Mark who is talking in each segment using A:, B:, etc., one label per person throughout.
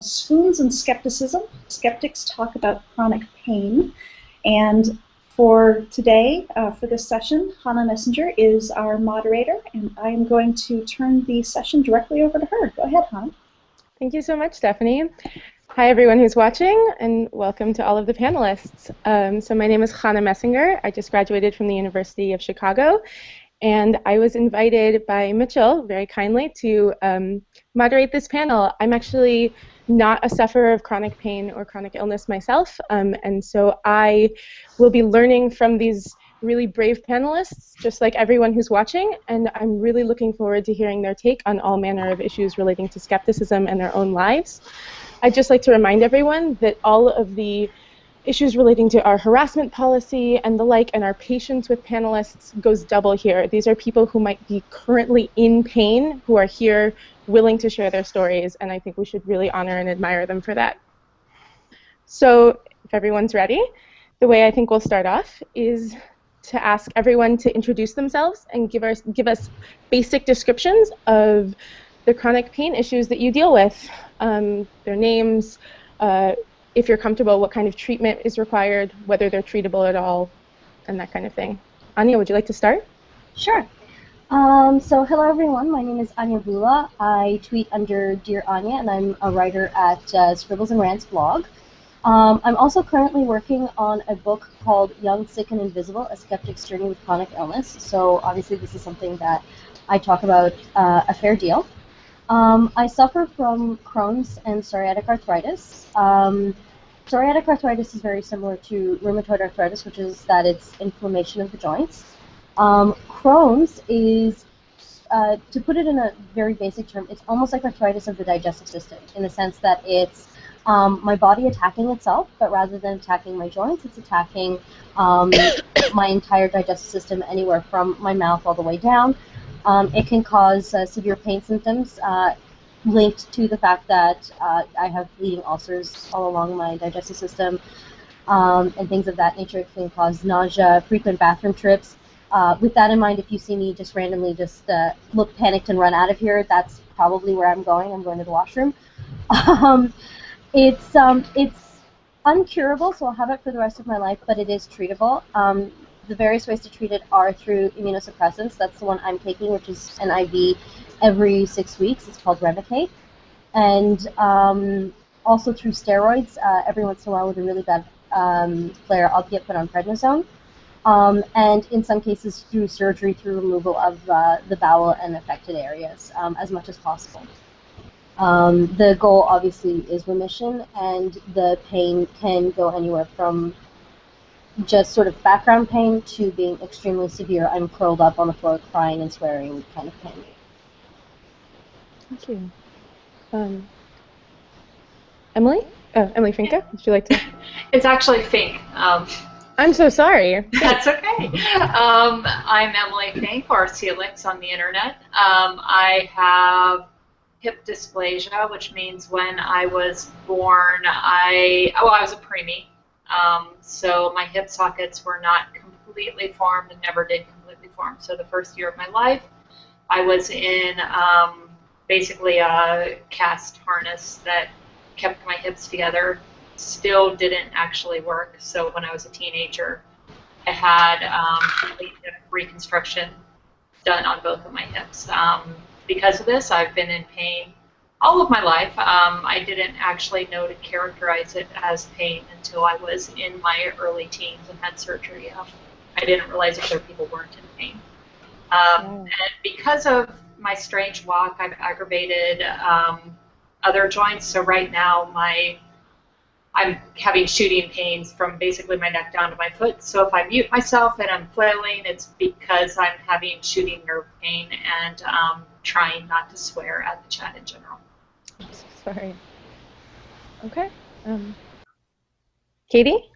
A: Spoons and Skepticism. Skeptics talk about chronic pain. And for today, for this session, Hannah Messenger is our moderator, and I am going to turn the session directly over to her. Go ahead, Hannah.
B: Thank you so much, Stephanie. Hi, everyone who's watching, and welcome to all of the panelists. So my name is Hannah Messenger. I just graduated from the University of Chicago, and I was invited by Mitchell very kindly to moderate this panel. I'm actually not a sufferer of chronic pain or chronic illness myself, and so I will be learning from these really brave panelists, just like everyone who's watching, and I'm really looking forward to hearing their take on all manner of issues relating to skepticism and their own lives. I'd just like to remind everyone that all of the issues relating to our harassment policy and the like and our patience with panelists goes double here. These are people who might be currently in pain, who are here willing to share their stories, and I think we should really honor and admire them for that. So if everyone's ready, the way I think we'll start off is to ask everyone to introduce themselves and give us basic descriptions of the chronic pain issues that you deal with, their names, if you're comfortable, what kind of treatment is required, whether they're treatable at all, and that kind of thing. Anya, would you like to start?
C: Sure. So hello everyone, my name is Anya Bula. I tweet under Dear Anya, and I'm a writer at Scribbles and Rants blog. I'm also currently working on a book called Young, Sick, and Invisible, A Skeptic's Journey with Chronic Illness. So obviously this is something that I talk about a fair deal. I suffer from Crohn's and psoriatic arthritis. Psoriatic arthritis is very similar to rheumatoid arthritis, which is that it's inflammation of the joints. Crohn's is, to put it in a very basic term, it's almost like arthritis of the digestive system, in the sense that it's my body attacking itself, but rather than attacking my joints, it's attacking my entire digestive system, anywhere from my mouth all the way down. It can cause severe pain symptoms linked to the fact that I have bleeding ulcers all along my digestive system and things of that nature. It can cause nausea, frequent bathroom trips. With that in mind, if you see me just randomly just look panicked and run out of here, that's probably where I'm going. I'm going to the washroom. It's uncurable, so I'll have it for the rest of my life, but it is treatable. The various ways to treat it are through immunosuppressants. That's the one I'm taking, which is an IV every 6 weeks. It's called Remicade. And also through steroids. Every once in a while with a really bad flare, I'll get put on prednisone. And in some cases through surgery, through removal of the bowel and affected areas as much as possible. The goal obviously is remission, and the pain can go anywhere from just sort of background pain to being extremely severe. I'm curled up on the floor crying and swearing kind of pain.
B: Thank you. Emily? Oh, Emily Finka, would you like to?
D: It's actually Fink.
B: I'm so sorry.
D: That's okay. I'm Emily Fink, or Celix on the internet. I have hip dysplasia, which means when I was born, I was a preemie. So my hip sockets were not completely formed and never did completely form. So the first year of my life, I was in basically a cast harness that kept my hips together. Still didn't actually work. So when I was a teenager, I had complete hip reconstruction done on both of my hips. Because of this, I've been in pain all of my life. I didn't actually know to characterize it as pain until I was in my early teens and had surgery. I didn't realize other people weren't in pain. And because of my strange walk, I've aggravated other joints. So right now, I'm having shooting pains from basically my neck down to my foot. So if I mute myself and I'm flailing, it's because I'm having shooting nerve pain and trying not to swear at the chat in general.
B: I'm so sorry. Okay. Katie?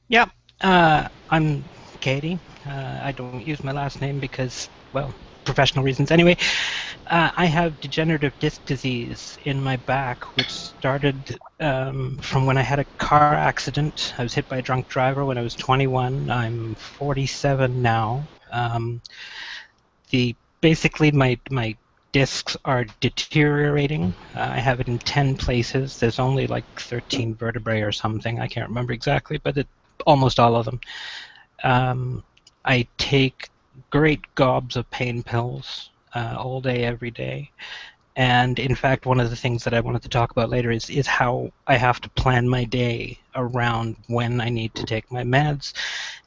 E: Yeah, I'm Katie. I don't use my last name because, well, professional reasons anyway. I have degenerative disc disease in my back, which started from when I had a car accident. I was hit by a drunk driver when I was 21. I'm 47 now. Basically my discs are deteriorating. I have it in 10 places. There's only like 13 vertebrae or something. I can't remember exactly, but almost all of them. I take great gobs of pain pills all day, every day. And in fact, one of the things that I wanted to talk about later is how I have to plan my day around when I need to take my meds.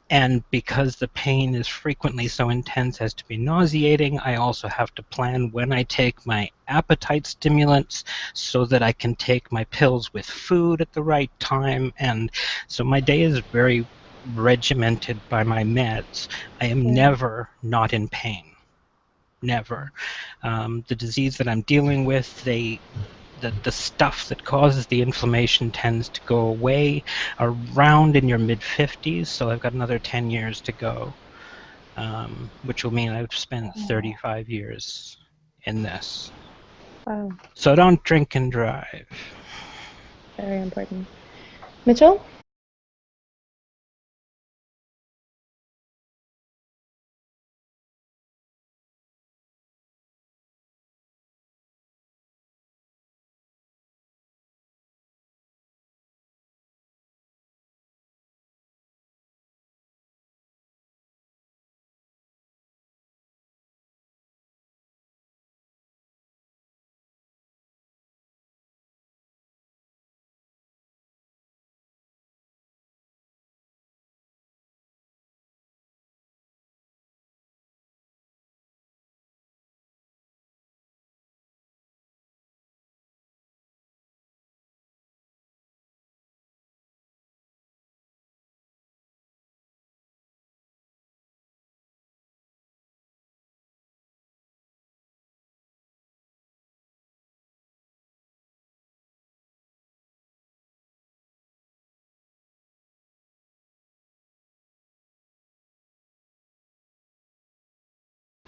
E: And because the pain is frequently so intense as to be nauseating, I also have to plan when I take my appetite stimulants so that I can take my pills with food at the right time. And so my day is very regimented by my meds. I am never not in pain. Never. The disease that I'm dealing with, the stuff that causes the inflammation tends to go away around in your mid-50s, so I've got another 10 years to go, which will mean I've spent 35 years in this.
B: Wow.
E: So don't drink and drive.
B: Very important. Mitchell?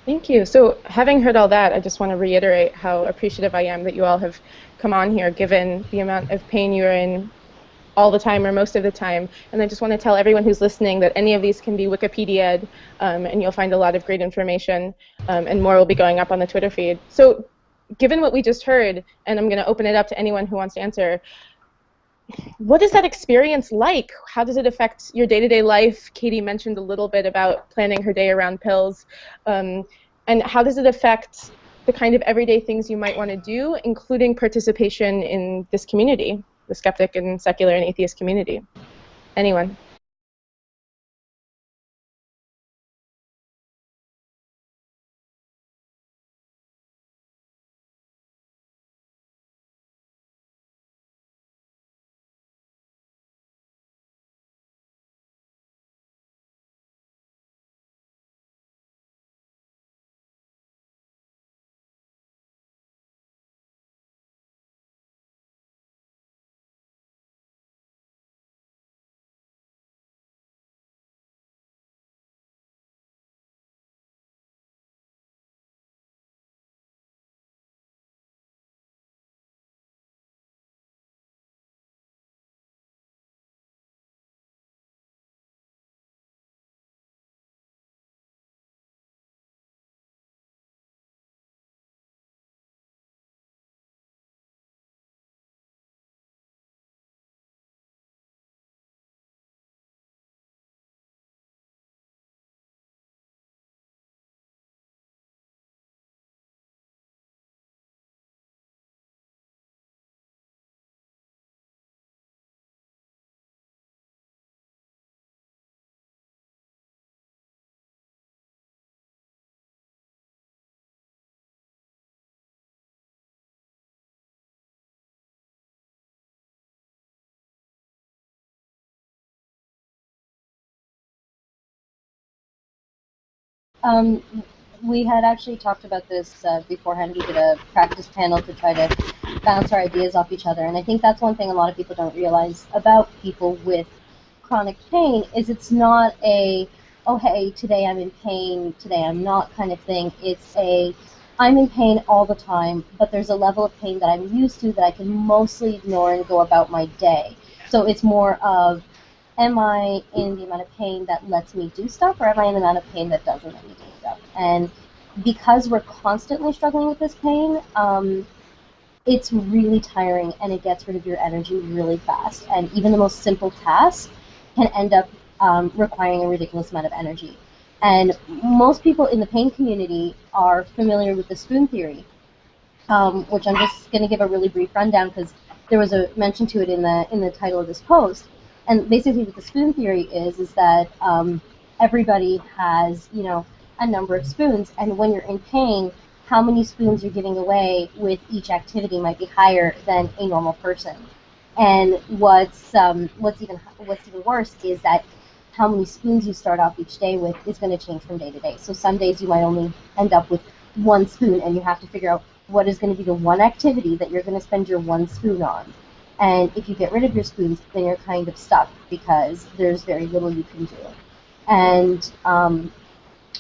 B: Thank you. So having heard all that, I just want to reiterate how appreciative I am that you all have come on here, given the amount of pain you're in all the time or most of the time. And I just want to tell everyone who's listening that any of these can be Wikipedia'd, and you'll find a lot of great information, and more will be going up on the Twitter feed. So given what we just heard, and I'm going to open it up to anyone who wants to answer, what is that experience like? How does it affect your day-to-day life? Katie mentioned a little bit about planning her day around pills. And how does it affect the kind of everyday things you might want to do, including participation in this community, the skeptic and secular and atheist community? Anyone?
C: Um, we had actually talked about this beforehand. We did a practice panel to try to bounce our ideas off each other, and I think that's one thing a lot of people don't realize about people with chronic pain is it's not a, oh hey, today I'm in pain, today I'm not kind of thing. It's a, I'm in pain all the time, but there's a level of pain that I'm used to that I can mostly ignore and go about my day. So it's more of, am I in the amount of pain that lets me do stuff, or am I in the amount of pain that doesn't let me do stuff? And because we're constantly struggling with this pain, it's really tiring and it gets rid of your energy really fast. And even the most simple task can end up requiring a ridiculous amount of energy. And most people in the pain community are familiar with the spoon theory, which I'm just going to give a really brief rundown because there was a mention to it in the title of this post. And basically what the spoon theory is that everybody has, a number of spoons, and when you're in pain, how many spoons you're giving away with each activity might be higher than a normal person. And what's even worse is that how many spoons you start off each day with is going to change from day to day. So some days you might only end up with one spoon, and you have to figure out what is going to be the one activity that you're going to spend your one spoon on. And if you get rid of your spoons, then you're kind of stuck because there's very little you can do. And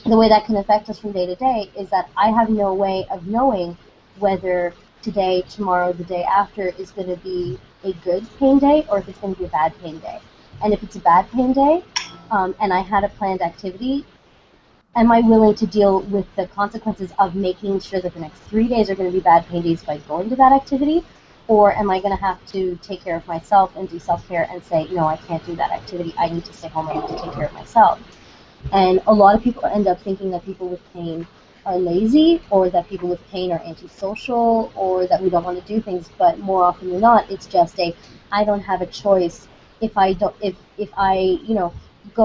C: the way that can affect us from day to day is that I have no way of knowing whether today, tomorrow, the day after is going to be a good pain day or if it's going to be a bad pain day. And if it's a bad pain day and I had a planned activity, am I willing to deal with the consequences of making sure that the next 3 days are going to be bad pain days by going to that activity? Or am I going to have to take care of myself and do self-care and say, no, I can't do that activity. I need to stay home. I need to take care of myself. And a lot of people end up thinking that people with pain are lazy, or that people with pain are antisocial, or that we don't want to do things. But more often than not, it's just I don't have a choice. If I go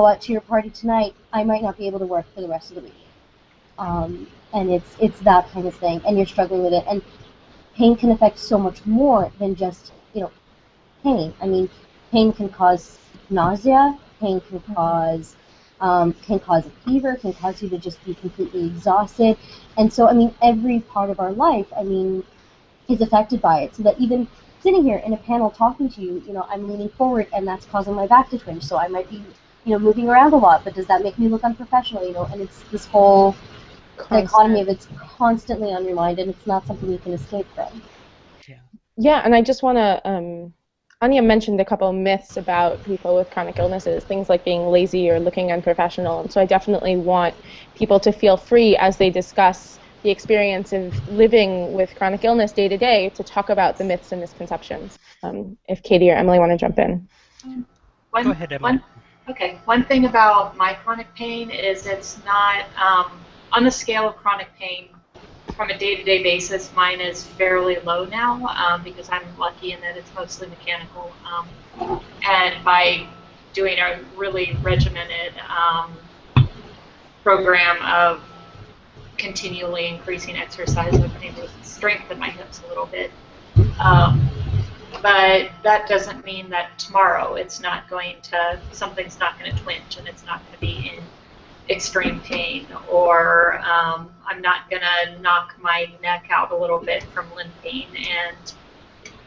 C: out to your party tonight, I might not be able to work for the rest of the week. And it's that kind of thing, and you're struggling with it. And pain can affect so much more than just pain. I mean, pain can cause nausea. Pain can cause a fever, can cause you to just be completely exhausted. And so, I mean, every part of our life, is affected by it. So that even sitting here in a panel talking to you, I'm leaning forward and that's causing my back to twinge. So I might be, moving around a lot, but does that make me look unprofessional? And it's this whole dichotomy of it's constantly on your mind and it's not something you can escape from.
B: Yeah, and I just want to Anya mentioned a couple myths about people with chronic illnesses, things like being lazy or looking unprofessional. And so I definitely want people to feel free as they discuss the experience of living with chronic illness day to day to talk about the myths and misconceptions. If Katie or Emily want to jump in.
E: Go ahead, Emily.
D: One thing about my chronic pain is it's not, on the scale of chronic pain, from a day-to-day basis, mine is fairly low now because I'm lucky in that it's mostly mechanical. And by doing a really regimented program of continually increasing exercise, I've been able to strengthen my hips a little bit. But that doesn't mean that tomorrow something's not going to twinge and it's not going to be in extreme pain, or I'm not going to knock my neck out a little bit from limping and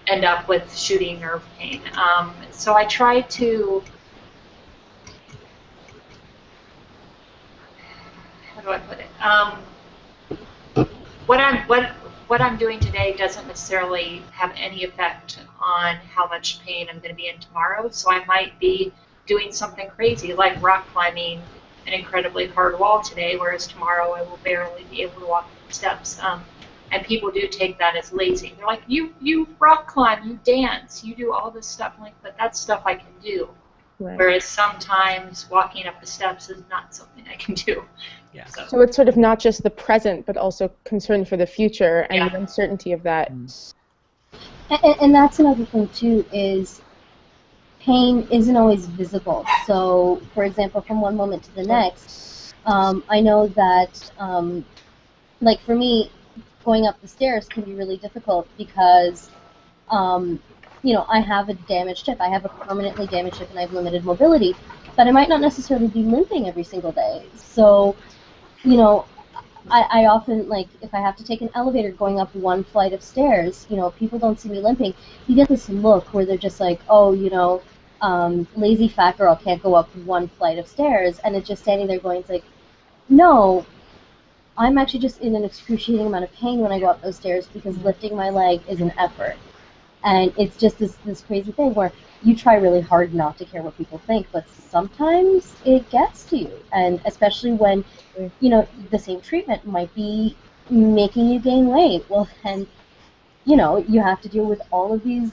D: end up with shooting nerve pain. So I try to, how do I put it? What I'm doing today doesn't necessarily have any effect on how much pain I'm going to be in tomorrow. So I might be doing something crazy like rock climbing an incredibly hard wall today, whereas tomorrow I will barely be able to walk the steps. And people do take that as lazy. They're like, you rock climb, you dance, you do all this stuff. I'm like, but that's stuff I can do. Right. Whereas sometimes walking up the steps is not something I can do.
E: Yeah.
B: So it's sort of not just the present, but also concern for the future and the uncertainty of that.
C: And that's another thing too, is pain isn't always visible. So, for example, from one moment to the next, I know that, like for me, going up the stairs can be really difficult because, I have a damaged hip. I have a permanently damaged hip and I have limited mobility, but I might not necessarily be limping every single day. So, I often, like, if I have to take an elevator going up one flight of stairs, people don't see me limping. You get this look where they're just like, oh, lazy fat girl can't go up one flight of stairs, and it's just standing there going, it's like, no, I'm actually just in an excruciating amount of pain when I go up those stairs because lifting my leg is an effort. And it's just this crazy thing where you try really hard not to care what people think, but sometimes it gets to you. And especially when, the same treatment might be making you gain weight. Well, then, you have to deal with all of these,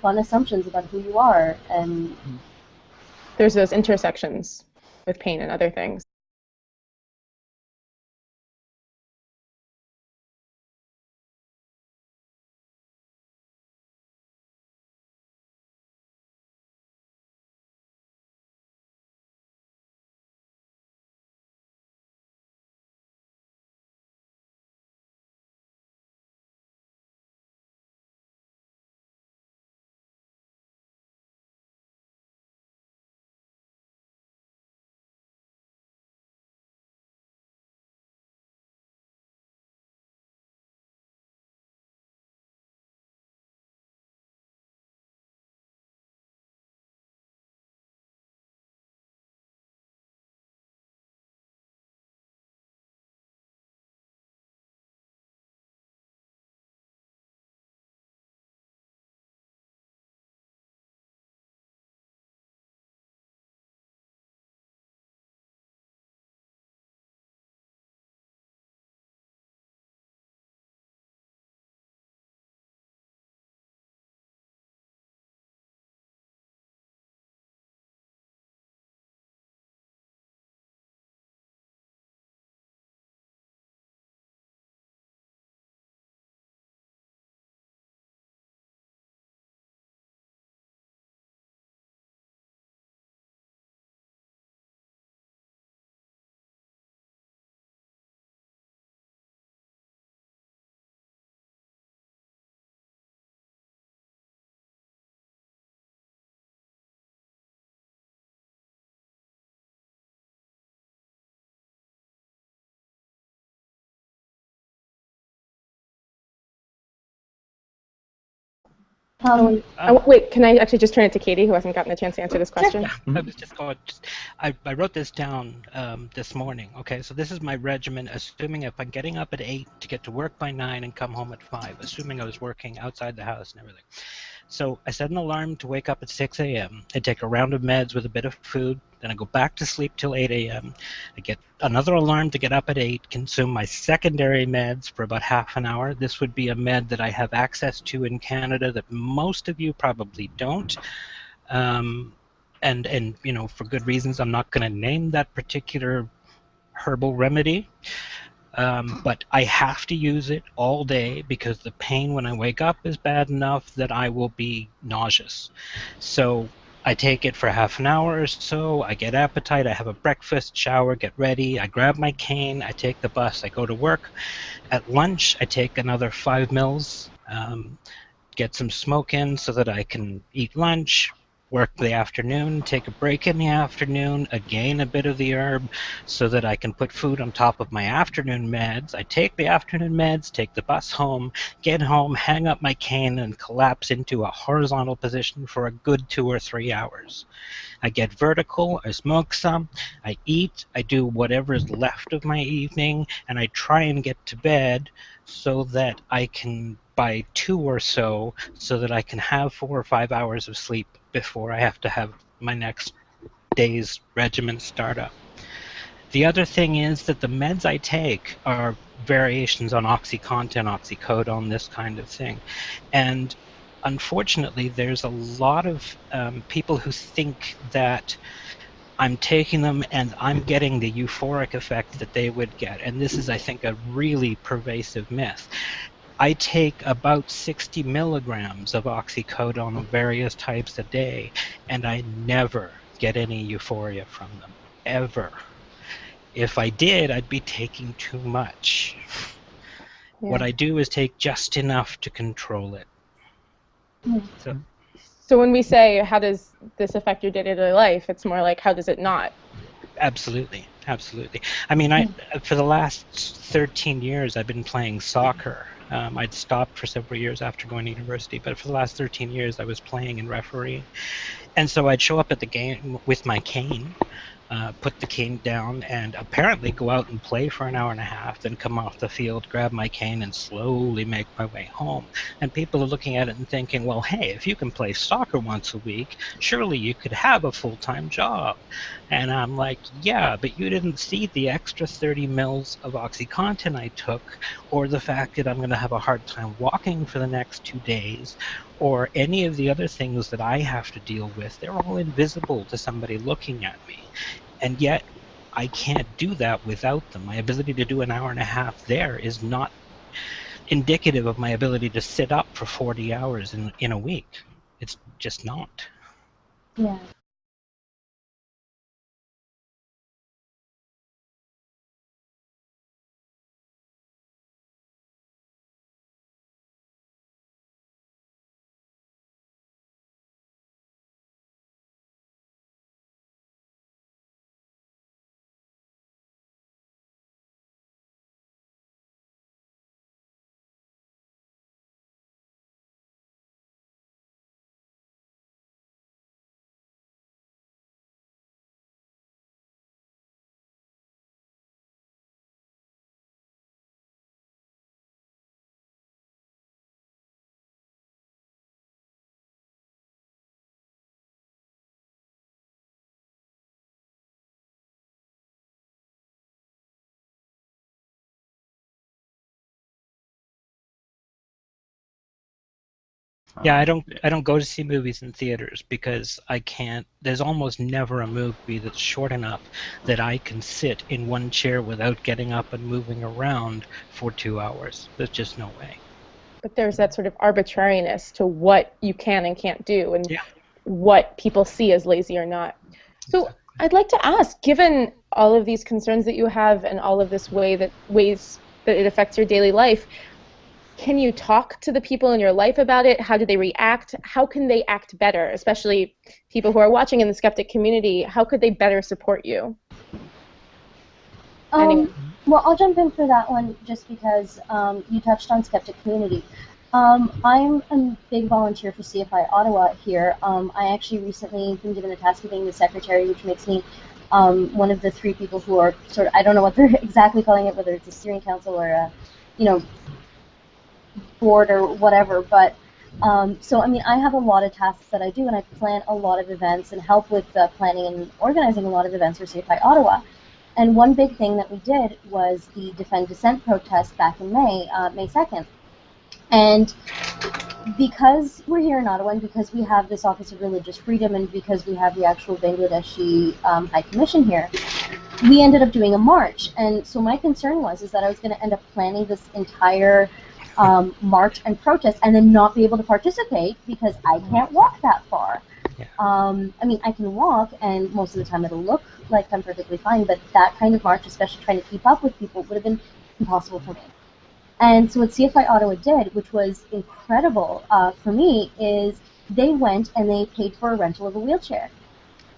C: fun assumptions about who you are. And
B: there's those intersections with pain and other things. Wait, can I actually just turn it to Katie, who hasn't gotten a chance to answer this question?
E: I was just going. I wrote this down this morning. Okay, so this is my regimen, assuming if I'm getting up at 8 to get to work by 9 and come home at 5, assuming I was working outside the house and everything. So I set an alarm to wake up at 6 a.m. I take a round of meds with a bit of food. Then I go back to sleep till 8 a.m. I get another alarm to get up at 8, consume my secondary meds for about half an hour. This would be a med that I have access to in Canada that most of you probably don't. And for good reasons. I'm not going to name that particular herbal remedy. But I have to use it all day because the pain when I wake up is bad enough that I will be nauseous. So I take it for half an hour or so, I get appetite, I have a breakfast, shower, get ready, I grab my cane, I take the bus, I go to work. At lunch, I take another 5 mils, get some smoke in so that I can eat lunch, work the afternoon, take a break in the afternoon, again a bit of the herb so that I can put food on top of my afternoon meds. I take the afternoon meds, take the bus home, get home, hang up my cane, and collapse into a horizontal position for a good 2 or 3 hours. I get vertical, I smoke some, I eat, I do whatever is left of my evening, and I try and get to bed so that I can, by 2 or so that I can have 4 or 5 hours of sleep before I have to have my next day's regimen start up. The other thing is that the meds I take are variations on OxyContin, oxycodone, this kind of thing. And unfortunately, there's a lot of people who think that I'm taking them and I'm getting the euphoric effect that they would get. And this is, I think, a really pervasive myth. I take about 60 milligrams of oxycodone of various types a day, and I never get any euphoria from them, ever. If I did, I'd be taking too much. Yeah. What I do is take just enough to control it.
B: So when we say, how does this affect your day-to-day life, it's more like, how does it not?
E: Absolutely, absolutely. I mean, for the last 13 years, I've been playing soccer. I'd stopped for several years after going to university, but for the last 13 years, I was playing and refereeing. And so I'd show up at the game with my cane, put the cane down, and apparently go out and play for an hour and a half, then come off the field, grab my cane, and slowly make my way home. And people are looking at it and thinking, well, hey, if you can play soccer once a week, surely you could have a full-time job. And I'm like, yeah, but you didn't see the extra 30 mils of OxyContin I took, or the fact that I'm going to have a hard time walking for the next 2 days, or any of the other things that I have to deal with. They're all invisible to somebody looking at me. And yet, I can't do that without them. My ability to do an hour and a half there is not indicative of my ability to sit up for 40 hours in a week. It's just not.
C: Yeah.
E: Yeah, I don't go to see movies in theaters because I can't. There's almost never a movie that's short enough that I can sit in one chair without getting up and moving around for 2 hours. There's just no way.
B: But there's that sort of arbitrariness to what you can and can't do, and
E: Yeah.
B: what people see as lazy or not. So
E: Exactly.
B: I'd like to ask, given all of these concerns that you have and all of this ways that it affects your daily life, can you talk to the people in your life about it? How do they react? How can they act better, especially people who are watching in the skeptic community? How could they better support you? Anyone?
C: Well, I'll jump in for that one just because you touched on skeptic community. I'm a big volunteer for CFI Ottawa here. I actually recently been given the task of being the secretary, which makes me one of the 3 people who are sort of, I don't know what they're exactly calling it, whether it's a steering council or a, board or whatever, but so I mean, I have a lot of tasks that I do, and I plan a lot of events and help with planning and organizing a lot of events for CFI Ottawa. And one big thing that we did was the Defend Dissent protest back in May 2nd. And because we're here in Ottawa, and because we have this Office of Religious Freedom, and because we have the actual Bangladeshi High Commission here, we ended up doing a march. And so my concern is that I was going to end up planning this entire march and protest and then not be able to participate because I can't walk that far.
E: Yeah.
C: I mean, I can walk, and most of the time it'll look like I'm perfectly fine, but that kind of march, especially trying to keep up with people, would have been impossible for me. And so what CFI Ottawa did, which was incredible for me, is they went and they paid for a rental of a wheelchair.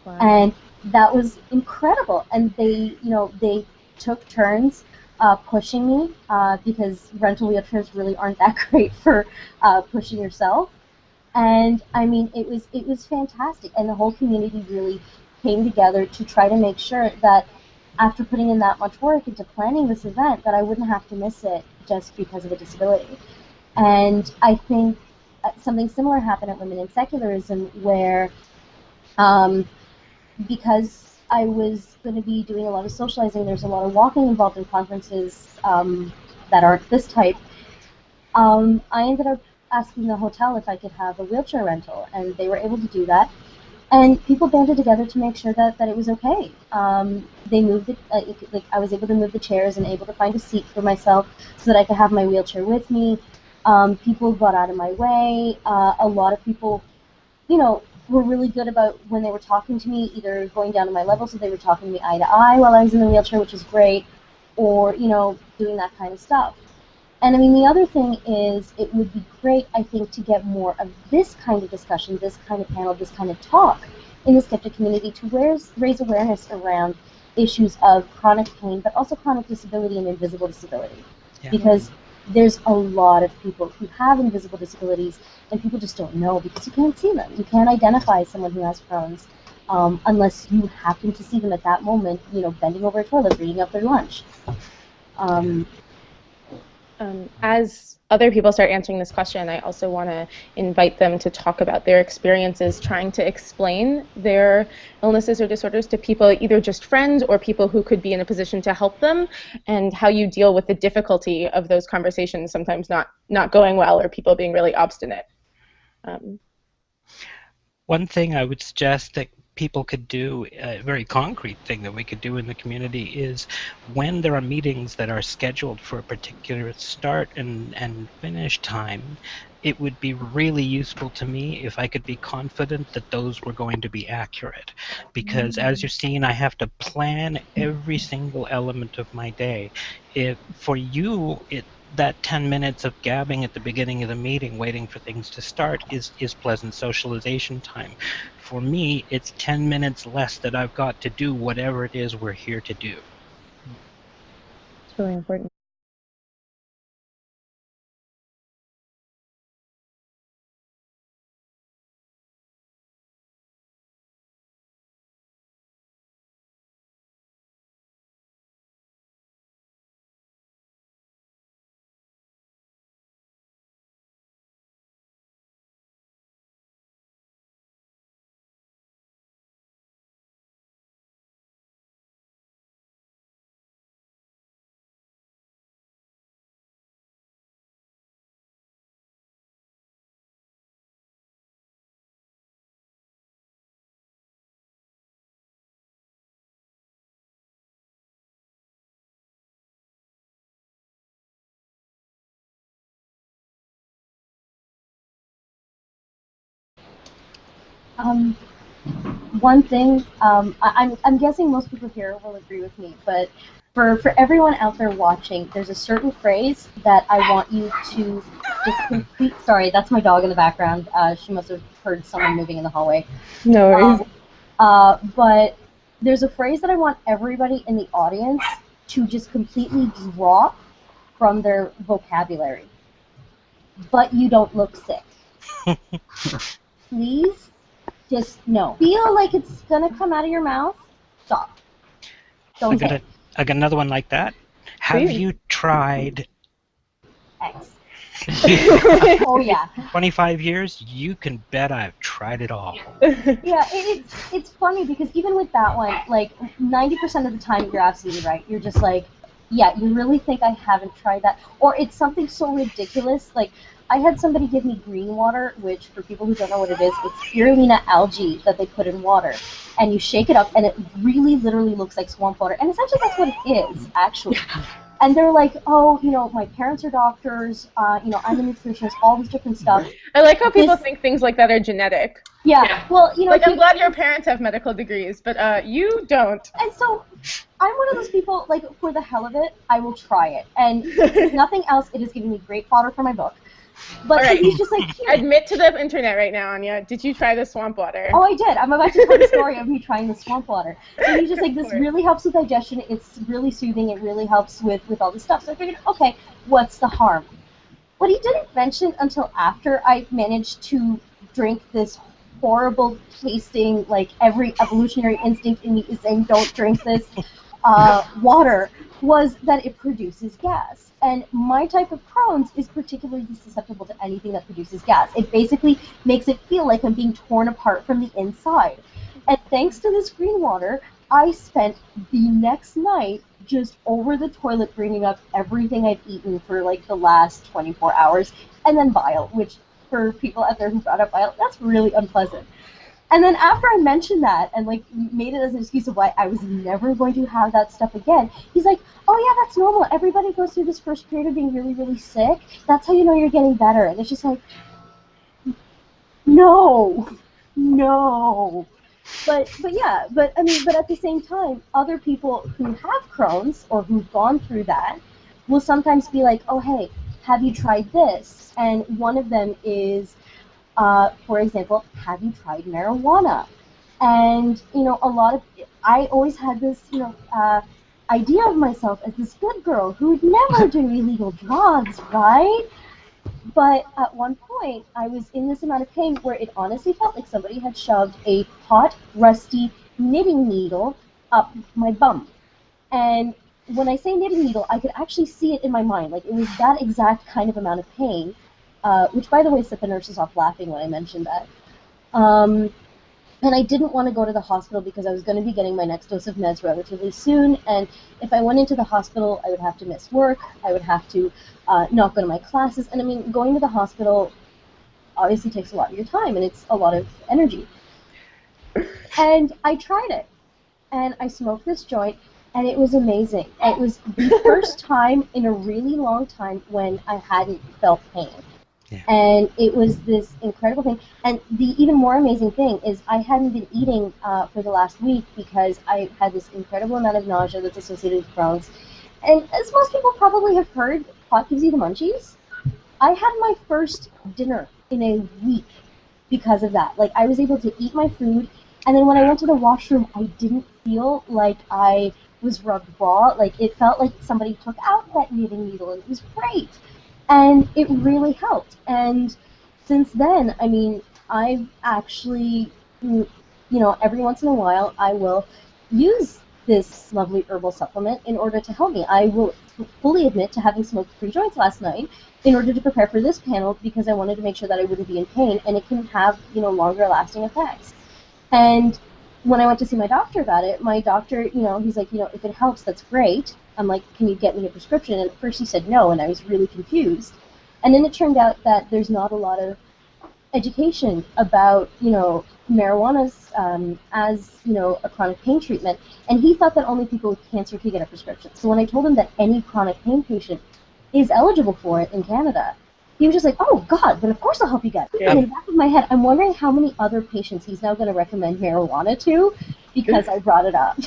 B: Wow.
C: And that was incredible. And they took turns pushing me because rental wheelchairs really aren't that great for pushing yourself. And I mean, it was fantastic, and the whole community really came together to try to make sure that after putting in that much work into planning this event, that I wouldn't have to miss it just because of a disability. And I think something similar happened at Women in Secularism, where because I was going to be doing a lot of socializing, there's a lot of walking involved in conferences that aren't this type, I ended up asking the hotel if I could have a wheelchair rental, and they were able to do that. And people banded together to make sure that it was okay. They moved it, I was able to move the chairs and able to find a seat for myself so that I could have my wheelchair with me. People got out of my way. A lot of people, were really good about when they were talking to me, either going down to my level, so they were talking to me eye to eye while I was in the wheelchair, which is great, or, doing that kind of stuff. And I mean, the other thing is, it would be great, I think, to get more of this kind of discussion, this kind of panel, this kind of talk in the skeptic community to raise awareness around issues of chronic pain, but also chronic disability and invisible disability. Yeah. Because there's a lot of people who have invisible disabilities, and people just don't know because you can't see them. You can't identify someone who has Crohn's. unless you happen to see them at that moment, bending over a toilet, reading up their lunch.
B: As other people start answering this question, I also want to invite them to talk about their experiences trying to explain their illnesses or disorders to people, either just friends or people who could be in a position to help them, and how you deal with the difficulty of those conversations sometimes not going well or people being really obstinate.
E: One thing I would suggest that people could do, a very concrete thing that we could do in the community, is when there are meetings that are scheduled for a particular start and finish time, it would be really useful to me if I could be confident that those were going to be accurate. Because as you've seen, I have to plan every single element of my day. If for you, that 10 minutes of gabbing at the beginning of the meeting, waiting for things to start, is pleasant socialization time. For me, it's 10 minutes less that I've got to do whatever it is we're here to do.
B: It's really important.
C: One thing, I'm guessing most people here will agree with me, but for everyone out there watching, there's a certain phrase that I want you to just complete. Sorry, that's my dog in the background. She must have heard someone moving in the hallway.
B: No worries.
C: But there's a phrase that I want everybody in the audience to just completely drop from their vocabulary. But you don't look sick. Please, just no. Feel like it's gonna come out of your mouth. Stop. Don't say it.
E: I got another one like that. Have you tried
C: X? Oh yeah.
E: 25 years? You can bet I've tried it all.
C: Yeah, it's funny because even with that one, like 90% of the time you're absolutely right. You're just like, yeah, you really think I haven't tried that? Or it's something so ridiculous. Like, I had somebody give me green water, which, for people who don't know what it is, it's spirulina algae that they put in water. And you shake it up, and it really literally looks like swamp water. And essentially that's what it is, actually. And they're like, oh, my parents are doctors, I'm a nutritionist, all this different stuff.
B: I like how people think things like that are genetic.
C: Yeah, well,
B: Like, I'm glad your parents have medical degrees, but you don't.
C: And so, I'm one of those people, like, for the hell of it, I will try it. And if nothing else, it is giving me great fodder for my book. But
B: all right.
C: He's just like, here.
B: Admit to the internet right now, Anya. Did you try the swamp water?
C: Oh, I did. I'm about to tell the story of me trying the swamp water. So he's just like, this really helps with digestion. It's really soothing. It really helps with all this stuff. So I figured, okay, what's the harm? What he didn't mention until after I managed to drink this horrible tasting, like every evolutionary instinct in me is saying don't drink this water, was that it produces gas. And my type of Crohn's is particularly susceptible to anything that produces gas. It basically makes it feel like I'm being torn apart from the inside. And thanks to this green water, I spent the next night just over the toilet bringing up everything I've eaten for like the last 24 hours, and then bile, which for people out there who brought up bile, that's really unpleasant. And then after I mentioned that and like made it as an excuse of why I was never going to have that stuff again, he's like, oh yeah, that's normal. Everybody goes through this first period of being really, really sick. That's how you know you're getting better. And it's just like, no. But at the same time, other people who have Crohn's or who've gone through that will sometimes be like, oh hey, have you tried this? And one of them is, for example, have you tried marijuana? And, I always had this, idea of myself as this good girl who would never do illegal drugs, right? But at one point, I was in this amount of pain where it honestly felt like somebody had shoved a hot, rusty knitting needle up my bum. And when I say knitting needle, I could actually see it in my mind. Like, it was that exact kind of amount of pain, which, by the way, set the nurses off laughing when I mentioned that. And I didn't want to go to the hospital because I was going to be getting my next dose of meds relatively soon. And if I went into the hospital, I would have to miss work. I would have to not go to my classes. And I mean, going to the hospital obviously takes a lot of your time, and it's a lot of energy. And I tried it. And I smoked this joint, and it was amazing. It was the first time in a really long time when I hadn't felt pain.
E: Yeah.
C: And it was this incredible thing. And the even more amazing thing is I hadn't been eating for the last week because I had this incredible amount of nausea that's associated with Crohn's. And as most people probably have heard, pot gives you the munchies. I had my first dinner in a week because of that. Like, I was able to eat my food, and then when I went to the washroom, I didn't feel like I was rubbed raw. Like, it felt like somebody took out that knitting needle, and it was great. And it really helped. And since then, I mean, I've actually, you know, every once in a while, I will use this lovely herbal supplement in order to help me. I will fully admit to having smoked 3 joints last night in order to prepare for this panel because I wanted to make sure that I wouldn't be in pain, and it can have, you know, longer lasting effects. And when I went to see my doctor about it, my doctor, you know, he's like, you know, if it helps, that's great. I'm like, can you get me a prescription? And at first he said no, and I was really confused. And then it turned out that there's not a lot of education about, you know, marijuana's as, you know, a chronic pain treatment. And he thought that only people with cancer could get a prescription. So when I told him that any chronic pain patient is eligible for it in Canada, he was just like, oh, God, then of course I'll help you get it. And in the back of my head, I'm wondering how many other patients he's now going to recommend marijuana to because I brought it up.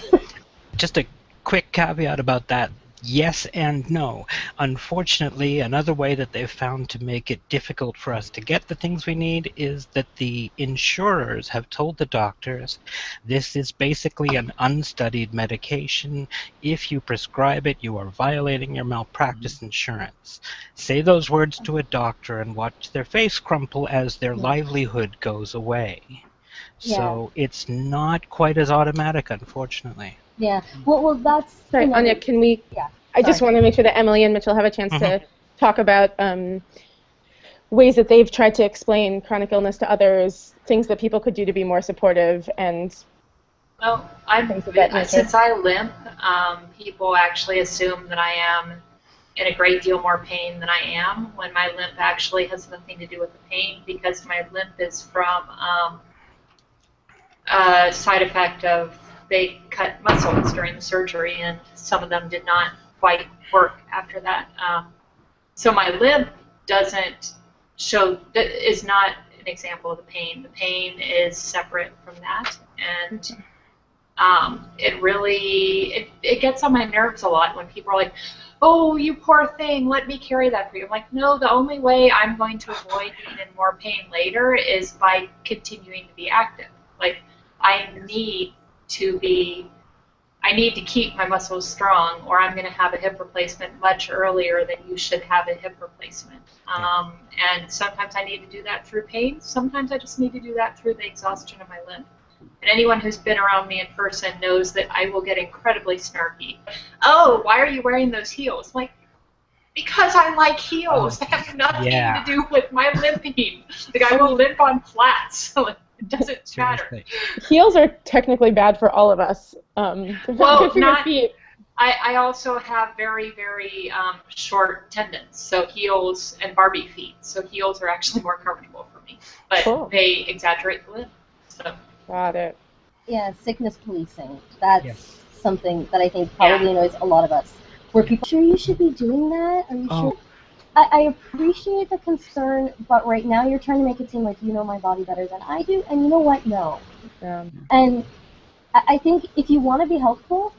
E: Just a quick caveat about that. Yes and no. Unfortunately, another way that they've found to make it difficult for us to get the things we need is that the insurers have told the doctors this is basically an unstudied medication. If you prescribe it, you are violating your malpractice insurance. Say those words to a doctor and watch their face crumple as their livelihood goes away. So it's not quite as automatic, unfortunately.
C: Yeah. Well, that's...
B: Sorry, Anya, can we...
C: Yeah.
B: I just want to make sure that Emily and Mitchell have a chance to talk about ways that they've tried to explain chronic illness to others, things that people could do to be more supportive, and
D: Well,
B: things of that nature.
D: since I limp, people actually assume that I am in a great deal more pain than I am, when my limp actually has nothing to do with the pain, because my limp is from a side effect of they cut muscles during the surgery, and some of them did not quite work after that. So my limp doesn't show, is not an example of the pain. The pain is separate from that, and it really, it gets on my nerves a lot when people are like, oh, you poor thing, let me carry that for you. I'm like, no, the only way I'm going to avoid being in more pain later is by continuing to be active. Like, I need to keep my muscles strong, or I'm going to have a hip replacement much earlier than you should have a hip replacement. And sometimes I need to do that through pain. Sometimes I just need to do that through the exhaustion of my limb. And anyone who's been around me in person knows that I will get incredibly snarky. Oh, why are you wearing those heels? I'm like, because I like heels. They have nothing to do with my limping. Like, I will limp on flats. So it doesn't matter.
B: Heels are technically bad for all of us.
D: Well, I also have very, very short tendons, so heels and Barbie feet. So heels are actually more comfortable for me, but they exaggerate the limp. So.
B: Got it.
C: Yeah, sickness policing. That's something that I think probably annoys a lot of us. Where people, sure you should be doing that? Are you sure? I appreciate the concern, but right now you're trying to make it seem like you know my body better than I do, and you know what? No. And I think if you want to be helpful,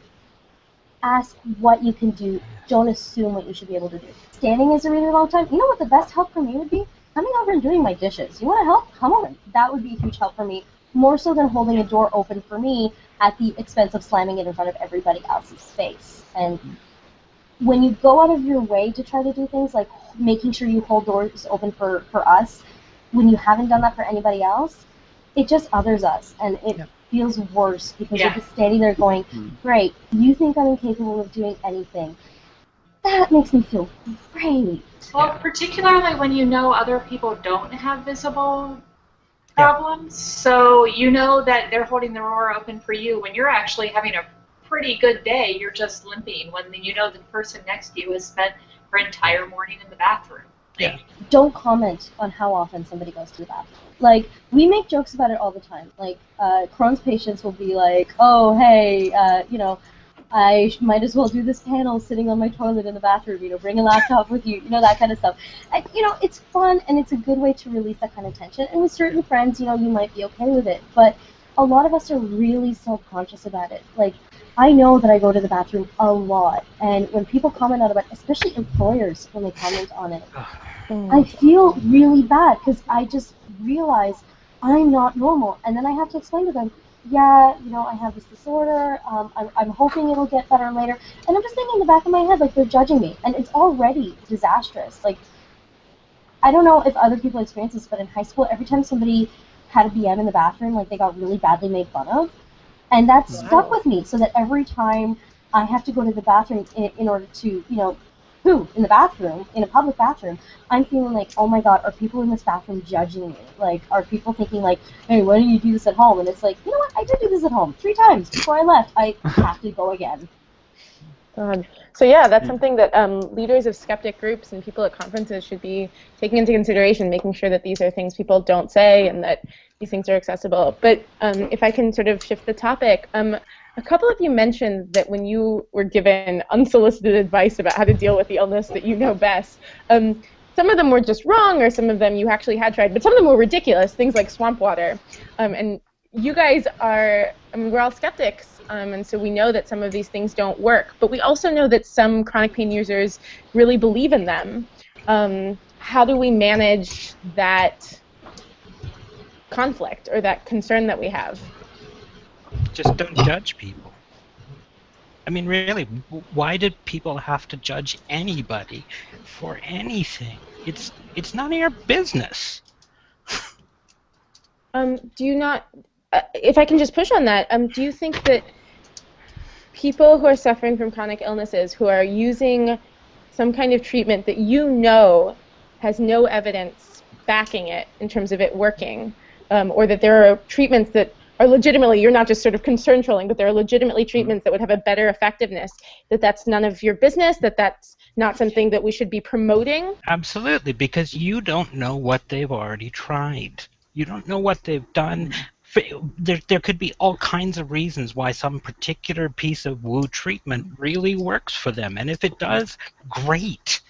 C: ask what you can do. Don't assume what you should be able to do. Standing is a really long time. You know what the best help for me would be? Coming over and doing my dishes. You want to help? Come over. That would be a huge help for me, more so than holding a door open for me at the expense of slamming it in front of everybody else's face. And when you go out of your way to try to do things like making sure you hold doors open for us when you haven't done that for anybody else, it just others us, and it feels worse because you're just standing there going, great, you think I'm incapable of doing anything. That makes me feel great.
D: Well, particularly when you know other people don't have visible problems, so you know that they're holding the door open for you when you're actually having a pretty good day. You're just limping when you know the person next to you has spent her entire morning in the bathroom.
E: Yeah.
C: Don't comment on how often somebody goes to the bathroom. Like, we make jokes about it all the time. Like, Crohn's patients will be like, oh, hey, I might as well do this panel sitting on my toilet in the bathroom, bring a laptop with you, that kind of stuff. And, it's fun, and it's a good way to release that kind of tension. And with certain friends, you might be okay with it. But a lot of us are really self-conscious about it. Like, I know that I go to the bathroom a lot, and when people comment on it, especially employers, when they comment on it, I feel really bad because I just realize I'm not normal, and then I have to explain to them, yeah, I have this disorder, I'm hoping it'll get better later, and I'm just thinking in the back of my head, like, they're judging me, and it's already disastrous. Like, I don't know if other people experience this, but in high school, every time somebody had a BM in the bathroom, like, they got really badly made fun of, and that stuck with me, so that every time I have to go to the bathroom in order to, poo in the bathroom, in a public bathroom, I'm feeling like, oh my god, are people in this bathroom judging me? Like, are people thinking like, hey, why don't you do this at home? And it's like, you know what, I did do this at home 3 times before I left. I have to go again.
B: So yeah, that's something that leaders of skeptic groups and people at conferences should be taking into consideration, making sure that these are things people don't say and that these things are accessible. But if I can sort of shift the topic, a couple of you mentioned that when you were given unsolicited advice about how to deal with the illness that you know best, some of them were just wrong, or some of them you actually had tried, but some of them were ridiculous, things like swamp water. And you guys are, we're all skeptics, and so we know that some of these things don't work, but we also know that some chronic pain users really believe in them. How do we manage that conflict or that concern that we have?
E: Just don't judge people. I mean, really, why did people have to judge anybody for anything? It's none of your business.
B: Do you not, if I can just push on that, do you think that people who are suffering from chronic illnesses, who are using some kind of treatment that you know has no evidence backing it in terms of it working, or that there are treatments that are legitimately, you're not just sort of concern trolling, but there are legitimately treatments that would have a better effectiveness, that's none of your business, that's not something that we should be promoting?
E: Absolutely, because you don't know what they've already tried. You don't know what they've done. There could be all kinds of reasons why some particular piece of woo treatment really works for them. And if it does, great.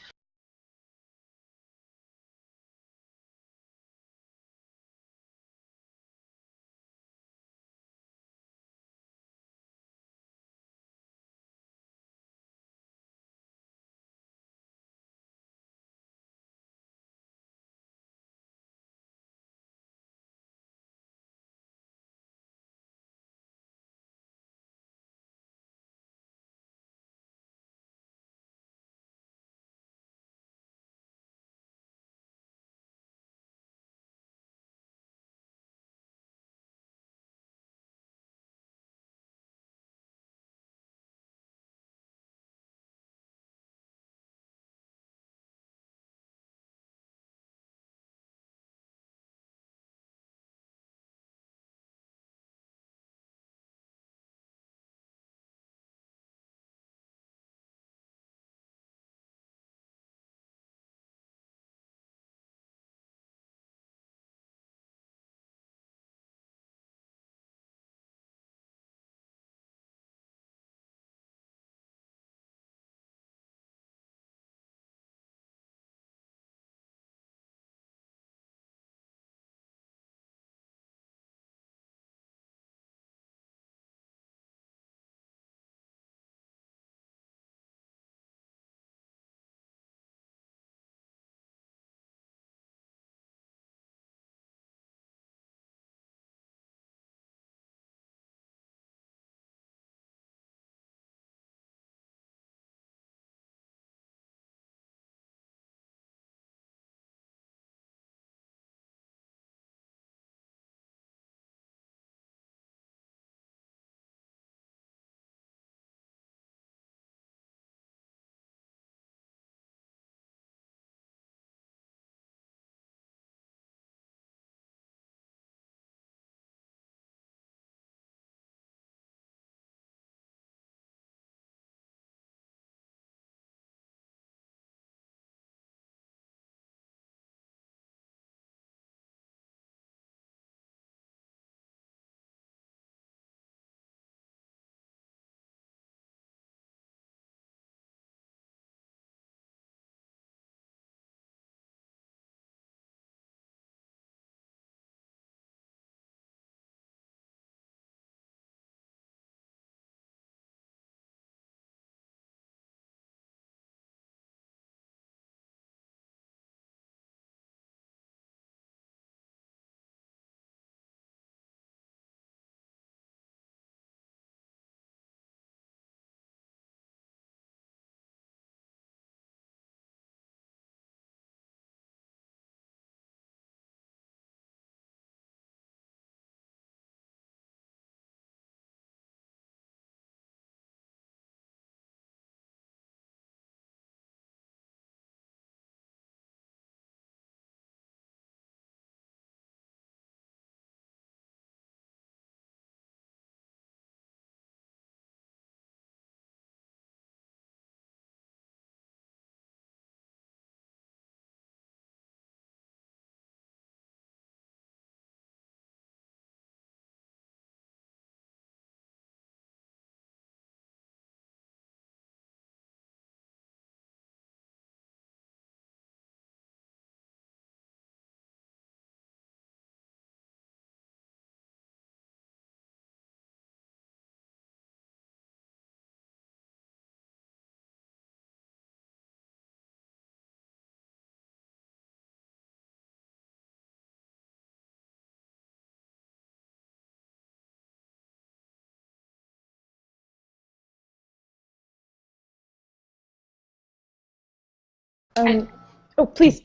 B: Oh, please.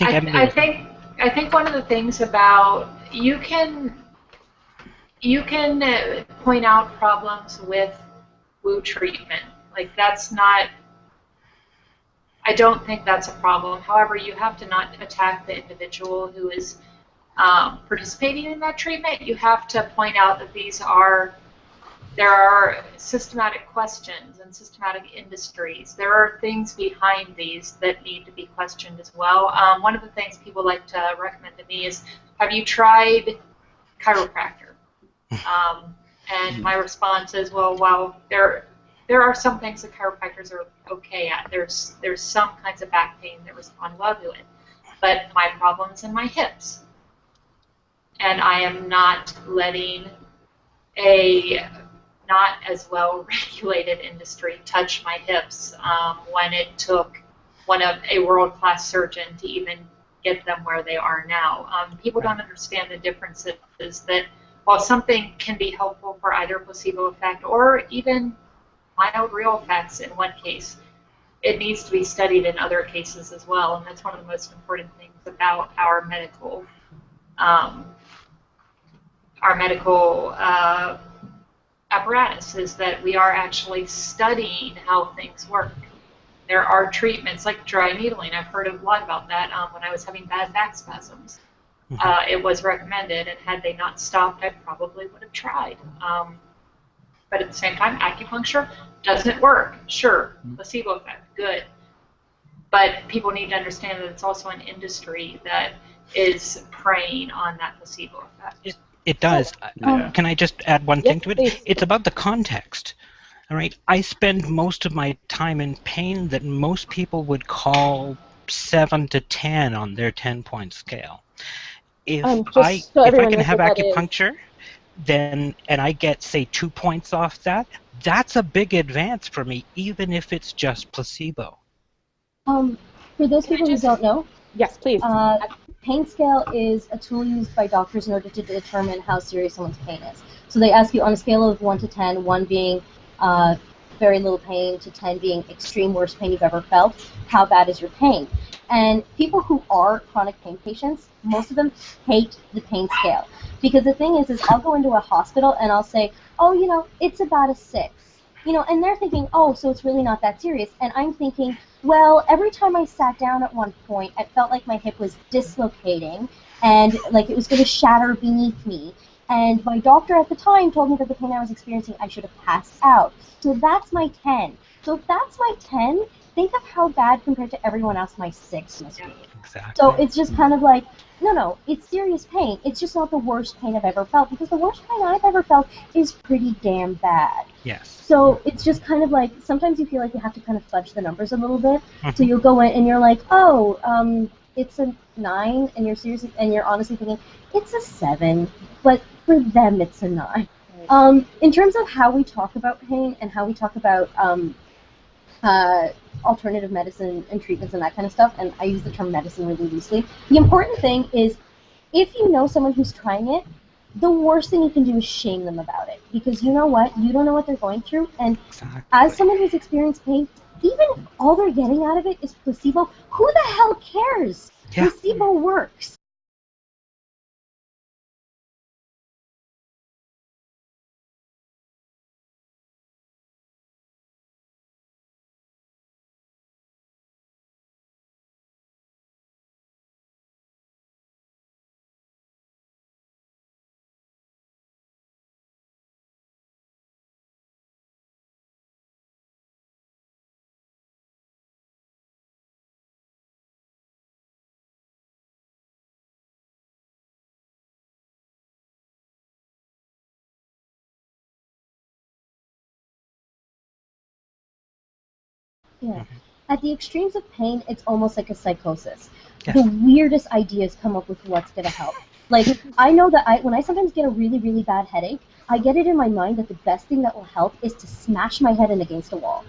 D: I think one of the things about you can point out problems with woo treatment. Like that's not. I don't think that's a problem. However, you have to not attack the individual who is participating in that treatment. You have to point out that there are systematic questions and systematic industries. There are things behind these that need to be questioned as well. One of the things people like to recommend to me is, have you tried chiropractor? And my response is, well, there are some things that chiropractors are okay at. There's some kinds of back pain that respond well to it. But my problem is in my hips. And I am not letting a not as well regulated industry touch my hips when it took a world-class surgeon to even get them where they are now. People don't understand the differences that while something can be helpful for either placebo effect or even mild real effects in one case, it needs to be studied in other cases as well, and that's one of the most important things about our medical apparatus, is that we are actually studying how things work. There are treatments like dry needling. I've heard a lot about that when I was having bad back spasms. It was recommended, and had they not stopped, I probably would have tried. But at the same time, acupuncture doesn't work. Sure, placebo effect, good. But people need to understand that it's also an industry that is preying on that placebo effect.
E: It does. Can I just add one thing to it?
B: Please.
E: It's about the context. All right. I spend most of my time in pain that most people would call 7 to 10 on their 10-point scale. If I can have acupuncture, and I get, say, 2 points off that, that's a big advance for me, even if it's just placebo.
C: For those people who don't know,
B: yes, please.
C: Pain scale is a tool used by doctors in order to determine how serious someone's pain is. So they ask you on a scale of 1 to 10, 1 being very little pain to 10 being extreme worst pain you've ever felt, how bad is your pain? And people who are chronic pain patients, most of them hate the pain scale. Because the thing is I'll go into a hospital and I'll say, oh, it's about a 6. And they're thinking, oh, so it's really not that serious. And I'm thinking, well, every time I sat down at one point, I felt like my hip was dislocating and like it was going to shatter beneath me. And my doctor at the time told me that the pain I was experiencing, I should have passed out. So that's my 10. So if that's my 10, think of how bad compared to everyone else my 6 must be.
E: Exactly.
C: So it's just kind of like, no, it's serious pain. It's just not the worst pain I've ever felt, because the worst pain I've ever felt is pretty damn bad.
E: Yes.
C: So it's just kind of like, sometimes you feel like you have to kind of fudge the numbers a little bit. So you'll go in and you're like, it's a 9, and you're seriously, and you're honestly thinking, it's a 7, but for them it's a 9. In terms of how we talk about pain and how we talk about alternative medicine and treatments and that kind of stuff, and I use the term medicine really loosely, the important thing is, if you know someone who's trying it, the worst thing you can do is shame them about it, because you know what? You don't know what they're going through, and as someone who's experienced pain, even if all they're getting out of it is placebo, who the hell cares? Yeah. Placebo works. Yeah. At the extremes of pain, it's almost like a psychosis. Yes. The weirdest ideas come up with what's going to help. Like, I know that when I sometimes get a really, really bad headache, I get it in my mind that the best thing that will help is to smash my head in against a wall.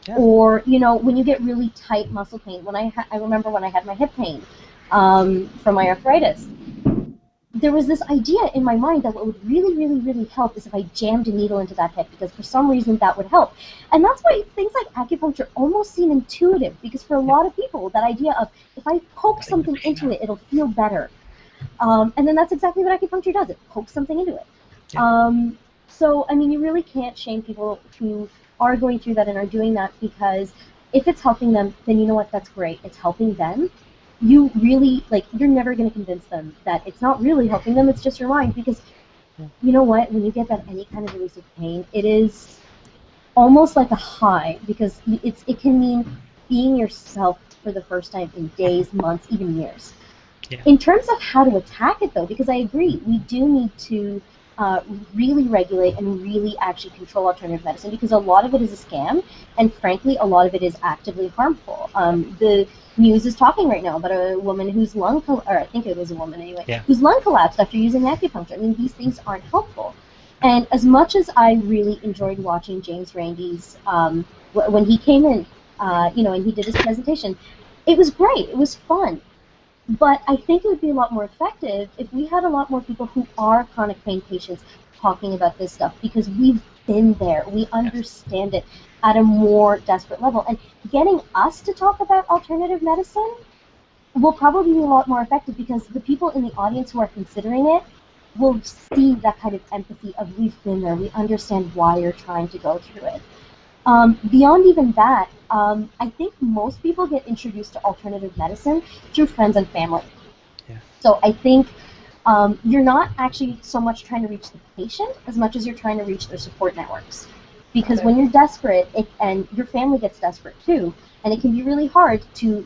C: Yeah. Or, when you get really tight muscle pain. I remember when I had my hip pain from my arthritis. there was this idea in my mind that what would really, really, really help is if I jammed a needle into that hip, because for some reason that would help. And that's why things like acupuncture almost seem intuitive, because for a lot of people, that idea of if I poke something into it, it'll feel better. And then that's exactly what acupuncture does. It pokes something into it.
E: Yeah.
C: So, I mean, you really can't shame people who are going through that and are doing that, because if it's helping them, then you know what, that's great. It's helping them. You really, like, you're never going to convince them that it's not really helping them, it's just your mind, because you know what, when you get that any kind of release of pain, it is almost like a high, because it can mean being yourself for the first time in days, months, even years.
E: Yeah.
C: In terms of how to attack it, though, because I agree, we do need to really regulate and really actually control alternative medicine, because a lot of it is a scam, and frankly, a lot of it is actively harmful. The news is talking right now about a woman whose lung, or I think it was a woman anyway, whose lung collapsed after using acupuncture. I mean, these things aren't helpful. And as much as I really enjoyed watching James Randi's, when he came in, and he did his presentation, it was great. It was fun. But I think it would be a lot more effective if we had a lot more people who are chronic pain patients talking about this stuff, because we've been there. We understand it at a more desperate level. And getting us to talk about alternative medicine will probably be a lot more effective, because the people in the audience who are considering it will see that kind of empathy of, we've been there, we understand why you're trying to go through it. Beyond even that, I think most people get introduced to alternative medicine through friends and family.
E: Yeah.
C: So I think you're not actually so much trying to reach the patient as much as you're trying to reach their support networks. Because when you're desperate, and your family gets desperate too, and it can be really hard to,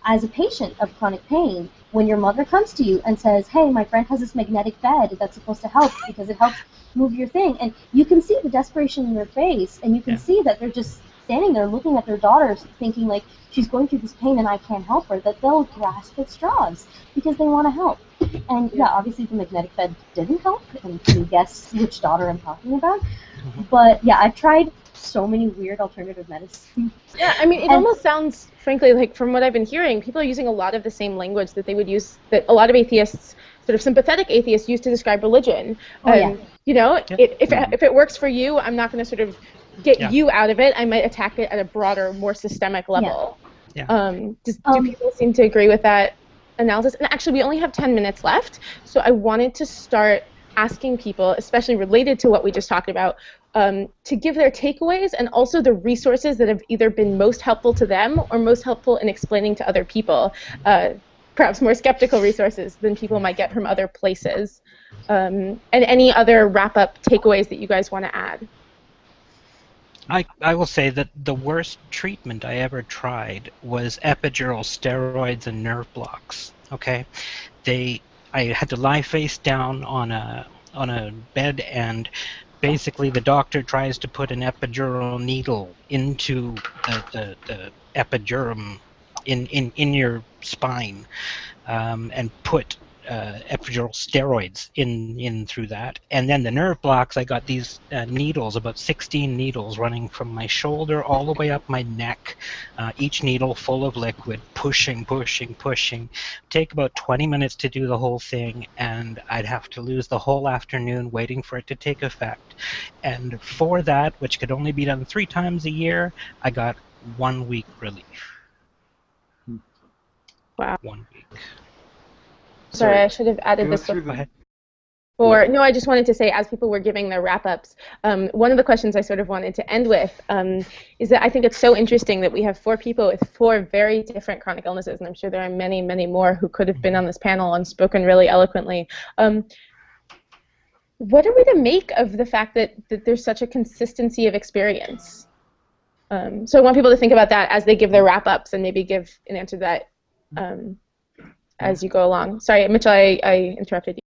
C: as a patient of chronic pain, when your mother comes to you and says, hey, my friend has this magnetic bed that's supposed to help because it helps move your thing, and you can see the desperation in their face, and you can see that they're just standing there looking at their daughter thinking, like, she's going through this pain and I can't help her, that they'll grasp at straws because they want to help. And yeah, obviously the magnetic bed didn't help, and you can guess which daughter I'm talking about. But yeah, I've tried so many weird alternative medicines.
B: Yeah, I mean, it almost sounds, frankly, like from what I've been hearing, people are using a lot of the same language that they would use, that a lot of atheists, sort of sympathetic atheists, use to describe religion. If it works for you, I'm not going to sort of get you out of it. I might attack it at a broader, more systemic level. Do people seem to agree with that analysis? And actually, we only have 10 minutes left, so I wanted to start asking people, especially related to what we just talked about, to give their takeaways and also the resources that have either been most helpful to them or most helpful in explaining to other people, perhaps more skeptical resources than people might get from other places. And any other wrap-up takeaways that you guys want to add?
E: I will say that the worst treatment I ever tried was epidural steroids and nerve blocks. Okay, I had to lie face down on a bed, and basically the doctor tries to put an epidural needle into the epidurum in your spine, and put epidural steroids in through that. And then the nerve blocks, I got these needles, about 16 needles running from my shoulder all the way up my neck, each needle full of liquid, pushing. Take about 20 minutes to do the whole thing, and I'd have to lose the whole afternoon waiting for it to take effect. And for that, which could only be done 3 times a year, I got 1 week relief.
B: Wow.
E: 1 week.
B: Sorry, I should have added this before.
E: Go ahead.
B: No, I just wanted to say, as people were giving their wrap-ups, one of the questions I sort of wanted to end with is that I think it's so interesting that we have 4 people with 4 very different chronic illnesses, and I'm sure there are many, many more who could have been on this panel and spoken really eloquently. What are we to make of the fact that there's such a consistency of experience? So I want people to think about that as they give their wrap-ups, and maybe give an answer to that as you go along. Sorry, Mitchell, I interrupted you.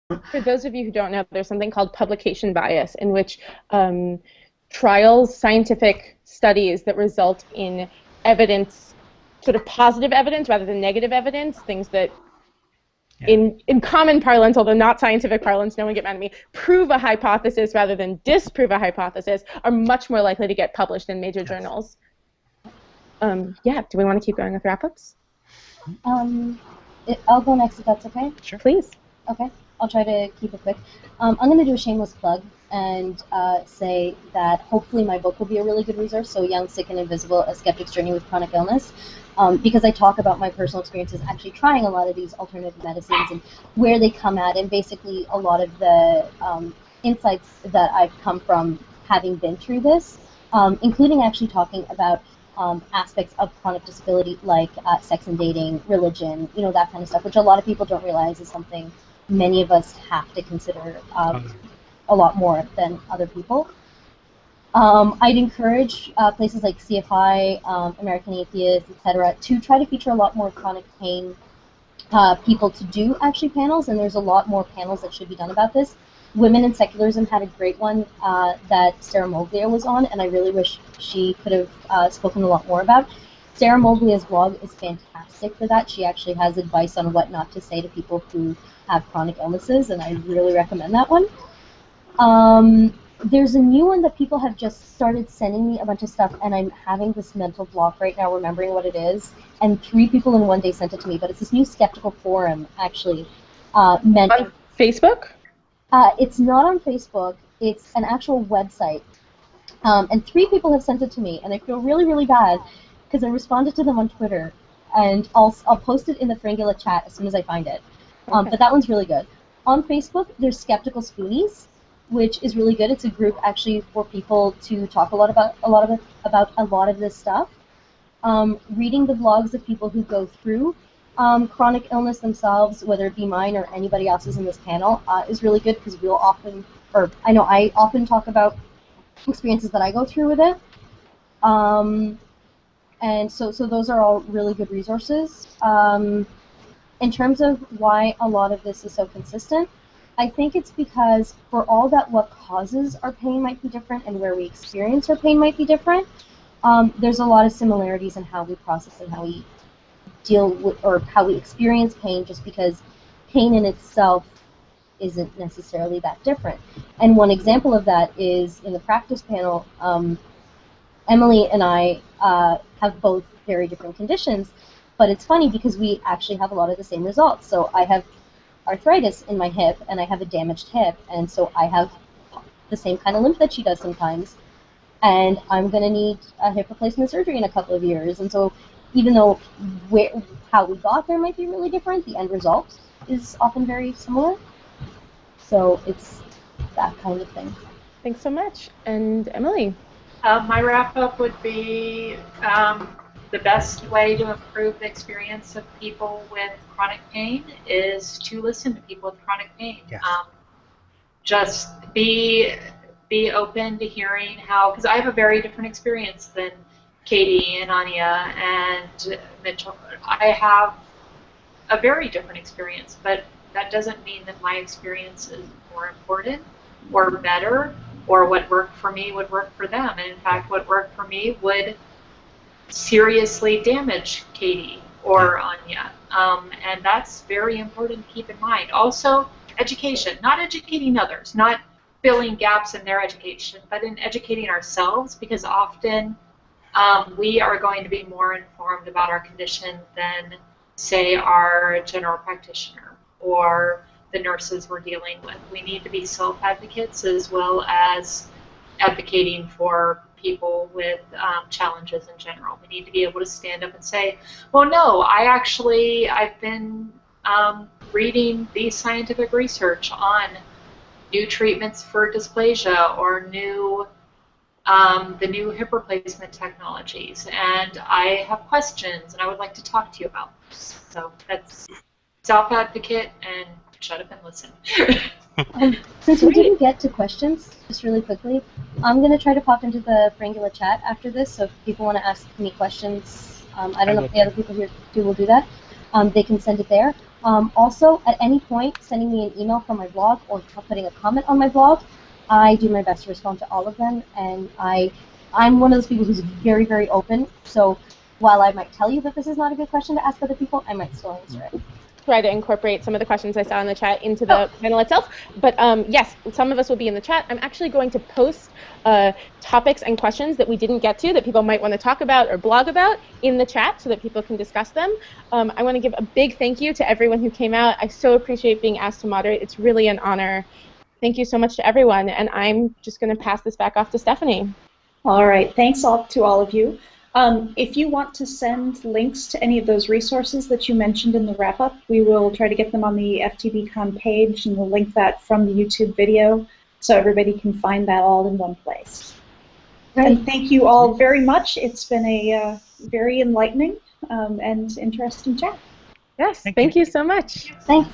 B: For those of you who don't know, there's something called publication bias, in which trials, scientific studies that result in evidence, sort of positive evidence rather than negative evidence, things that in common parlance, although not scientific parlance, no one get mad at me, prove a hypothesis rather than disprove a hypothesis, are much more likely to get published in major journals. Yeah, do we want to keep going with wrap-ups?
C: I'll go next if that's okay.
B: Sure. Please.
C: Okay, I'll try to keep it quick. I'm going to do a shameless plug and say that hopefully my book will be a really good resource, So Young, Sick, and Invisible, A Skeptic's Journey with Chronic Illness, because I talk about my personal experiences actually trying a lot of these alternative medicines and where they come at, and basically a lot of the insights that I've come from having been through this, including actually talking about aspects of chronic disability like sex and dating, religion, that kind of stuff, which a lot of people don't realize is something many of us have to consider a lot more than other people. I'd encourage places like CFI, American Atheists, etc., to try to feature a lot more chronic pain people to do actually panels, and there's a lot more panels that should be done about this. Women in Secularism had a great one that Sarah Moglia was on, and I really wish she could have spoken a lot more about. Sarah Moglia's blog is fantastic for that. She actually has advice on what not to say to people who have chronic illnesses, and I really recommend that one. There's a new one that people have just started sending me a bunch of stuff, and I'm having this mental block right now remembering what it is, and 3 people in one day sent it to me, but it's this new skeptical forum, actually.
B: On Facebook?
C: It's not on Facebook. It's an actual website. And 3 people have sent it to me, and I feel really, really bad because I responded to them on Twitter, and I'll post it in the Fringula chat as soon as I find it.
B: Okay.
C: But that one's really good. On Facebook, there's Skeptical Spoonies, which is really good. It's a group actually for people to talk about a lot of this stuff. Reading the blogs of people who go through chronic illness themselves, whether it be mine or anybody else's in this panel, is really good because I often talk about experiences that I go through with it. And so those are all really good resources. In terms of why a lot of this is so consistent, I think it's because for all that what causes our pain might be different and where we experience our pain might be different, there's a lot of similarities in how we process and how we deal with, or how we experience pain, just because pain in itself isn't necessarily that different. And one example of that is in the practice panel, Emily and I have both very different conditions, but it's funny because we actually have a lot of the same results. So I have arthritis in my hip, and I have a damaged hip, and so I have the same kind of limp that she does sometimes, and I'm going to need a hip replacement surgery in a couple of years. And so even though how we got there might be really different, the end result is often very similar. So it's that kind of thing.
B: Thanks so much. And Emily?
D: My wrap-up would be the best way to improve the experience of people with chronic pain is to listen to people with chronic pain.
E: Yes.
D: Just be open to hearing how, because I have a very different experience than Katie and Anya and Mitchell. I have a very different experience, but that doesn't mean that my experience is more important or better, or what worked for me would work for them. And in fact, what worked for me would seriously damage Katie or Anya. And that's very important to keep in mind. Also, education, not educating others, not filling gaps in their education, but in educating ourselves, because often we are going to be more informed about our condition than, say, our general practitioner or the nurses we're dealing with. We need to be self-advocates as well as advocating for people with challenges in general. We need to be able to stand up and say, well, no, I've been reading the scientific research on new treatments for dysplasia or the new hip replacement technologies, and I have questions and I would like to talk to you about this. So that's self-advocate and shut up and listen.
C: Since we didn't get to questions, just really quickly, I'm going to try to pop into the Frangula chat after this, so if people want to ask me questions, I don't know if the other people here will do that, they can send it there. Also, at any point, sending me an email from my blog or putting a comment on my blog, I do my best to respond to all of them, and I'm one of those people who's very, very open, so while I might tell you that this is not a good question to ask other people, I might still answer it.
B: Try to incorporate some of the questions I saw in the chat into the panel itself. But yes, some of us will be in the chat. I'm actually going to post topics and questions that we didn't get to that people might want to talk about or blog about in the chat so that people can discuss them. I want to give a big thank you to everyone who came out. I so appreciate being asked to moderate. It's really an honor. Thank you so much to everyone. And I'm just going to pass this back off to Stephanie.
A: All right. Thanks to all of you. If you want to send links to any of those resources that you mentioned in the wrap-up, we will try to get them on the FtBCON page, and we'll link that from the YouTube video so everybody can find that all in one place. Right. And thank you all very much. It's been a very enlightening and interesting chat.
B: Yes, thank you so much.
C: Thanks.